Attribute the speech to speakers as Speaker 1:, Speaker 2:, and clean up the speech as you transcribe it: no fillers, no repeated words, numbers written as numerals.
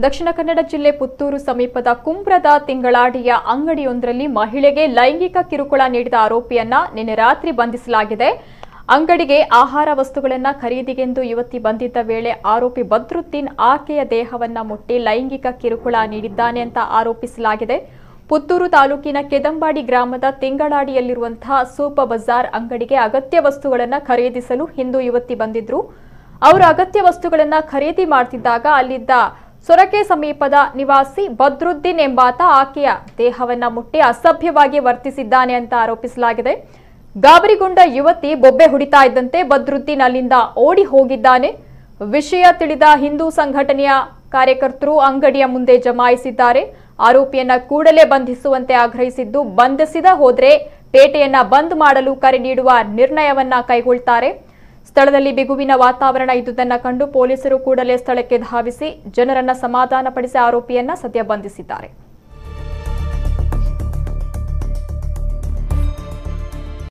Speaker 1: ದಕ್ಷಿಣ ಕನ್ನಡ ಜಿಲ್ಲೆ ಪುತ್ತೂರು ಸಮೀಪದ ಕುಂಬ್ರದ ತಿಂಗಳಾಡಿಯ ಅಂಗಡಿಯೊಂದರಲ್ಲಿ ಮಹಿಳೆಗೆ ಲೈಂಗಿಕ ಕಿರುಕುಳ ನೀಡಿದ ಆರೋಪಿಯನ್ನ ನಿನ್ನೆ ರಾತ್ರಿ ಬಂಧಿಸಲಾಗಿದೆ. ಅಂಗಡಿಗೆ ಆಹಾರ ವಸ್ತುಗಳನ್ನು ಖರೀದಿಗೆಂದು ಯುವತಿ ಬಂದಿದ್ದ ವೇಳೆ ಆರೋಪಿ ಬದ್ರುದ್ದೀನ್ ಆಕೆಯ ದೇಹವನ್ನ ಮುಟ್ಟಿ ಲೈಂಗಿಕ ಕಿರುಕುಳ ನೀಡಿದ್ದಾನೆ ಅಂತ ಆರೋಪಿಸಲಾಗಿದೆ. ಪುತ್ತೂರು ತಾಲೂಕಿನ ಕೆದಂಬಾಡಿ ಗ್ರಾಮದ ತಿಂಗಳಾಡಿಯಲ್ಲಿರುವಂತಹ ಸೂಪರ್ ಬಜಾರ್ ಅಂಗಡಿಗೆ ಅಗತ್ಯ ವಸ್ತುಗಳನ್ನು ಖರೀದಿಸಲು ಹಿಂದೂ ಯುವತಿ ಬಂದಿದ್ರು. ಅವರು ಅಗತ್ಯ ವಸ್ತುಗಳನ್ನು ಖರೀದಿ ಮಾಡ್ತಿದ್ದಾಗ ಅಲ್ಲಿದ್ದ ಸೊರಕೆ ಸಮೀಪದ ನಿವಾಸಿ ಬದ್ರುದ್ದೀನ್ ಎಂಬಾತ ಆಕೆಯ ದೇಹವನ್ನ ಮುಟ್ಟಿ ಅಸಭ್ಯವಾಗಿ ವರ್ತಿಸಿದ್ದಾನೆ ಅಂತ ಆರೋಪಿಸಲಾಗಿದೆ. ಗಾಬರಿಗೊಂಡ ಯುವತಿ ಬೊಬ್ಬೆ ಹುಡಿತಾ ಇದ್ದಂತೆ ಬದ್ರುದ್ದೀನ್ ಅಲ್ಲಿಂದ ಓಡಿ ಹೋಗಿದ್ದಾನೆ. ವಿಷಯ ತಿಳಿದ ಹಿಂದೂ ಸಂಘಟನೆಯ ಕಾರ್ಯಕರ್ತರು ಅಂಗಡಿಯ ಮುಂದೆ ಜಮಾಯಿಸಿದ್ದಾರೆ. ಆರೋಪಿಯನ್ನ ಕೂಡಲೇ ಬಂಧಿಸುವಂತೆ ಆಗ್ರಹಿಸಿದ್ದು, ಬಂಧಿಸಿದ ಹೋದ್ರೆ ಪೇಟೆಯನ್ನ ಬಂದ್ ಮಾಡಲು ಕರೆ ನೀಡುವ ನಿರ್ಣಯವನ್ನ ಕೈಗೊಳ್ಳುತ್ತಾರೆ. ಸ್ಥಳದಲ್ಲಿ ಬಿಗುವಿನ ವಾತಾವರಣ ಇದ್ದುದನ್ನು ಕಂಡು ಪೊಲೀಸರು ಕೂಡಲೇ ಸ್ಥಳಕ್ಕೆ ಧಾವಿಸಿ ಜನರನ್ನ ಸಮಾಧಾನಪಡಿಸಿ ಆರೋಪಿಯನ್ನ ಸದ್ಯ ಬಂಧಿಸಿದ್ದಾರೆ.